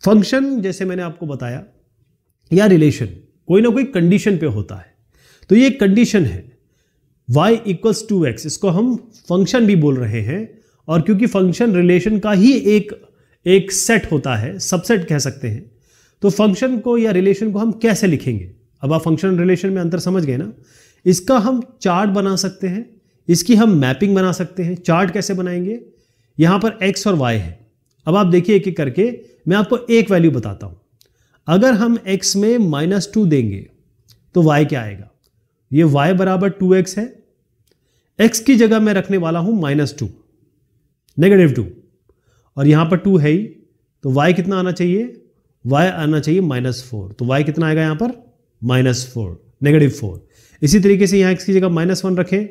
Function जैसे मैंने आपको बताया या रिलेशन कोई ना कोई कंडीशन पे होता है, तो ये कंडीशन है y इक्वल्स 2x, इसको हम फंक्शन भी बोल रहे हैं। और क्योंकि फंक्शन रिलेशन का ही एक सेट होता है, सबसेट कह सकते हैं, तो फंक्शन को या रिलेशन को हम कैसे लिखेंगे? अब आप फंक्शन रिलेशन में अंतर समझ गए ना। इसका हम चार्ट बना सकते हैं, इसकी हम मैपिंग बना सकते हैं। चार्ट कैसे बनाएंगे? यहां पर x और y है। अब आप देखिए एक एक करके, मैं आपको एक वैल्यू बताता हूं। अगर हम x में -2 देंगे तो y क्या आएगा? ये y बराबर 2x है। x की जगह मैं रखने वाला हूं -2, -2, और यहां पर 2 है ही, तो y कितना आना चाहिए? y आना चाहिए -4। तो y कितना आएगा यहां पर? -4, -4। इसी तरीके से यहां x की जगह -1 रखें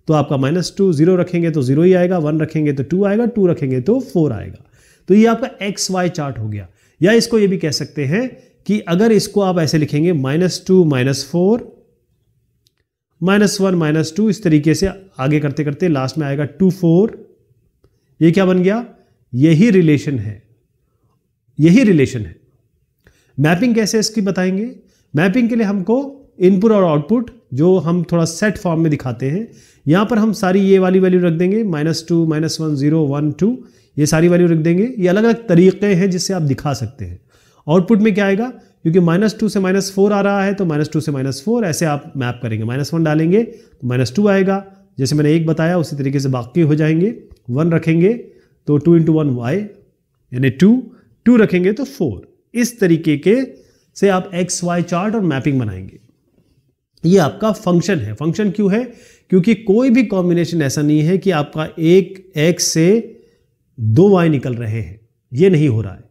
तो आपका -2, 0 रखेंगे तो 0 ही आएगा, 1 रखेंगे तो 2 आएगा, 2 रखेंगे तो 4 आएगा। तो ये आपका XY चार्ट हो गया। या इसको ये भी कह सकते हैं कि अगर इसको आप ऐसे लिखेंगे -2, -4, -1, -2, इस तरीके से आगे करते करते लास्ट में आएगा 2, 4। ये क्या बन गया? यही रिलेशन है, यही रिलेशन है। मैपिंग कैसे इसकी बताएंगे? मैपिंग के लिए हमको इनपुट और आउटपुट जो हम थोड़ा सेट फॉर्म में दिखाते हैं, यहां पर हम सारी ये वाली वैल्यू रख देंगे, -2, -1, 0, 1, 2, ये सारी वैल्यू रख देंगे। ये अलग अलग तरीके हैं जिससे आप दिखा सकते हैं। आउटपुट में क्या आएगा? क्योंकि -2 से -4 आ रहा है तो -2 से -4 ऐसे आप मैप करेंगे। -1 डालेंगे तो -2 आएगा, जैसे मैंने एक बताया उसी तरीके से बाकी हो जाएंगे। 1 रखेंगे तो 2 × 1 y यानी 2, 2 रखेंगे तो 4। इस तरीके के से आप XY चार्ट और मैपिंग बनाएंगे। ये आपका फंक्शन है। फंक्शन क्यों है? क्योंकि कोई भी कॉम्बिनेशन ऐसा नहीं है कि आपका एक x से 2 y निकल रहे हैं, ये नहीं हो रहा है।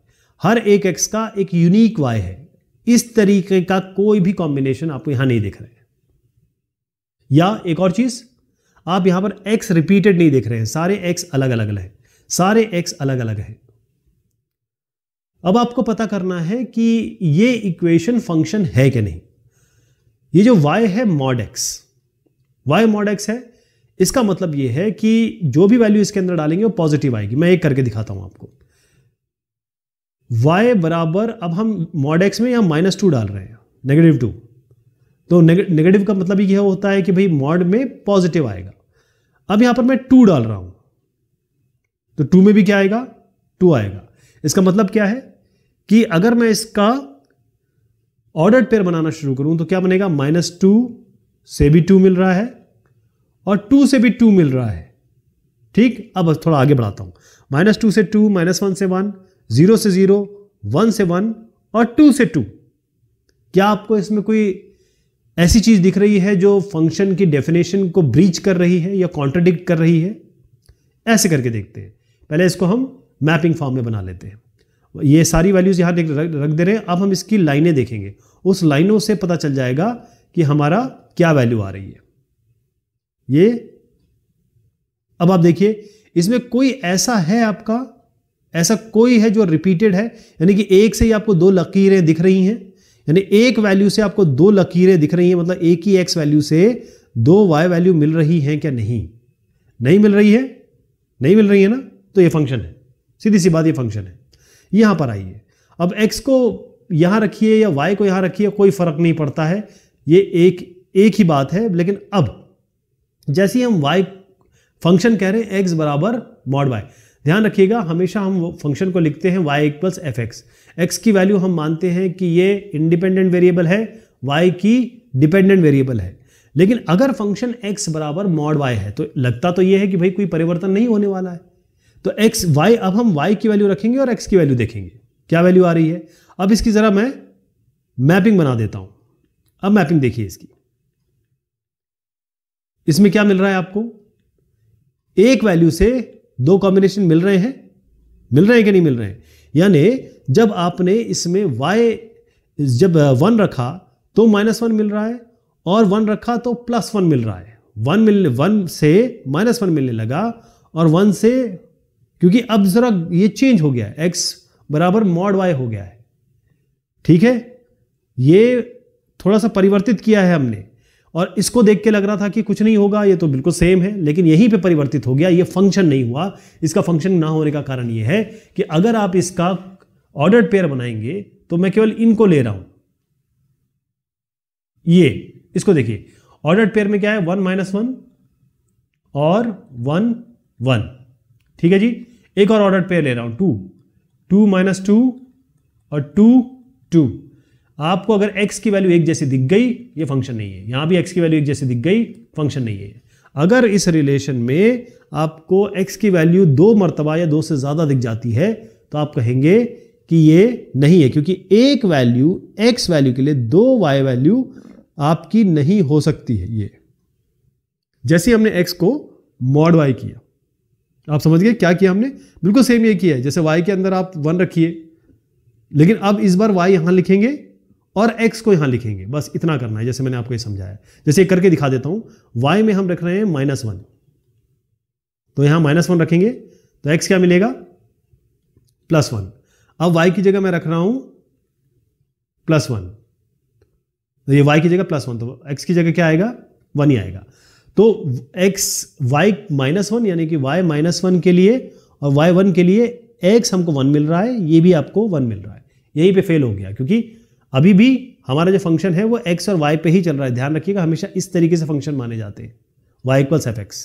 हर एक x का एक यूनिक y है। इस तरीके का कोई भी कॉम्बिनेशन आपको यहां नहीं दिख रहे हैं। या एक और चीज, आप यहां पर x रिपीटेड नहीं देख रहे हैं, सारे x अलग अलग है, सारे x अलग अलग है। अब आपको पता करना है कि ये इक्वेशन फंक्शन है कि नहीं। ये जो y है mod x, y mod x है, इसका मतलब ये है कि जो भी वैल्यू इसके अंदर डालेंगे वो पॉजिटिव आएगी। मैं एक करके दिखाता हूं आपको। y बराबर, अब हम mod x में यहां -2 डाल रहे हैं, -2, तो नेगेटिव का मतलब ये होता है कि भाई मॉड में पॉजिटिव आएगा। अब यहां पर मैं 2 डाल रहा हूं तो 2 में भी क्या आएगा? 2 आएगा। इसका मतलब क्या है कि अगर मैं इसका ऑर्डर्ड पेयर बनाना शुरू करूं तो क्या बनेगा? -2 से भी 2 मिल रहा है और 2 से भी 2 मिल रहा है। ठीक, अब थोड़ा आगे बढ़ाता हूं। -2 से 2, -1 से 1, 0 से 0, 1 से 1 और 2 से 2। क्या आपको इसमें कोई ऐसी चीज दिख रही है जो फंक्शन की डेफिनेशन को ब्रीच कर रही है या कॉन्ट्रडिक्ट कर रही है? ऐसे करके देखते हैं। पहले इसको हम मैपिंग फॉर्म में बना लेते हैं। ये सारी वैल्यूज यहां रख दे रहे हैं। अब हम इसकी लाइनें देखेंगे, उस लाइनों से पता चल जाएगा कि हमारा क्या वैल्यू आ रही है। ये अब आप देखिए, इसमें कोई ऐसा है आपका, ऐसा कोई है जो रिपीटेड है, यानी कि एक से ही आपको 2 लकीरें दिख रही हैं, यानी एक वैल्यू से आपको 2 लकीरें दिख रही हैं, मतलब एक ही x वैल्यू से 2 y वैल्यू मिल रही हैं क्या? नहीं मिल रही है, नहीं मिल रही है ना, तो ये फंक्शन है। सीधी सी बात, ये फंक्शन है। यहां पर आइए, अब x को यहां रखिए या y को यहां रखिए, कोई फर्क नहीं पड़ता है, ये एक ही बात है। लेकिन अब जैसे ही हम y फंक्शन कह रहे हैं x बराबर mod y, ध्यान रखिएगा हमेशा हम फंक्शन को लिखते हैं y इक्वल्स fx। x की वैल्यू हम मानते हैं कि ये इंडिपेंडेंट वेरिएबल है, y की डिपेंडेंट वेरिएबल है। लेकिन अगर फंक्शन x बराबर mod y है तो लगता तो ये है कि भाई कोई परिवर्तन नहीं होने वाला है। तो x y, अब हम y की वैल्यू रखेंगे और x की वैल्यू देखेंगे क्या वैल्यू आ रही है। अब इसकी जरा मैं मैपिंग बना देता हूं। अब मैपिंग देखिए इसकी, इसमें क्या मिल रहा है आपको? एक वैल्यू से 2 कॉम्बिनेशन मिल रहे हैं कि नहीं मिल रहे हैं? यानी जब आपने इसमें y जब 1 रखा तो -1 मिल रहा है और 1 रखा तो +1 मिल रहा है। 1 से -1 मिलने लगा और 1 से, क्योंकि अब जरा ये चेंज हो गया है, x बराबर mod y हो गया है। ठीक है, ये थोड़ा सा परिवर्तित किया है हमने, और इसको देख के लग रहा था कि कुछ नहीं होगा, ये तो बिल्कुल सेम है, लेकिन यहीं पे परिवर्तित हो गया, ये फंक्शन नहीं हुआ। इसका फंक्शन ना होने का कारण ये है कि अगर आप इसका ऑर्डर्ड पेयर बनाएंगे तो मैं केवल इनको ले रहा हूं, ये इसको देखिए, ऑर्डर्ड पेयर में क्या है 1 - 1 और 1 1, ठीक है जी। एक और ऑर्डर्ड पेयर ले रहा हूं 2 2 - 2 और 2 2। आपको अगर x की वैल्यू एक जैसी दिख गई, ये फंक्शन नहीं है। यहां भी x की वैल्यू एक जैसी दिख गई, फंक्शन नहीं है। अगर इस रिलेशन में आपको x की वैल्यू 2 मर्तबा या 2 से ज्यादा दिख जाती है तो आप कहेंगे कि ये नहीं है, क्योंकि एक वैल्यू x वैल्यू के लिए 2 y वैल्यू आपकी नहीं हो सकती है। ये जैसे हमने x को मॉड y किया, आप समझ गए क्या किया हमने? बिल्कुल सेम ये किया है। जैसे y के अंदर आप 1 रखिए, लेकिन अब इस बार y यहां लिखेंगे और x को यहां लिखेंगे, बस इतना करना है। जैसे मैंने आपको ये समझाया, जैसे एक करके दिखा देता हूं। y में हम रख रहे हैं -1, तो यहां -1 रखेंगे तो x क्या मिलेगा? +1। अब y की जगह मैं रख रहा हूं +1, तो ये y की जगह +1, तो x की जगह क्या आएगा? 1 ही आएगा। तो y -1 यानी कि y -1 के लिए और y 1 के लिए x हमको 1 मिल रहा है, ये भी आपको 1 मिल रहा है। यहीं पे फेल हो गया, क्योंकि अभी भी हमारा जो फंक्शन है वो x और y पे ही चल रहा है। ध्यान रखिएगा, हमेशा इस तरीके से फंक्शन माने जाते हैं, y = f(x).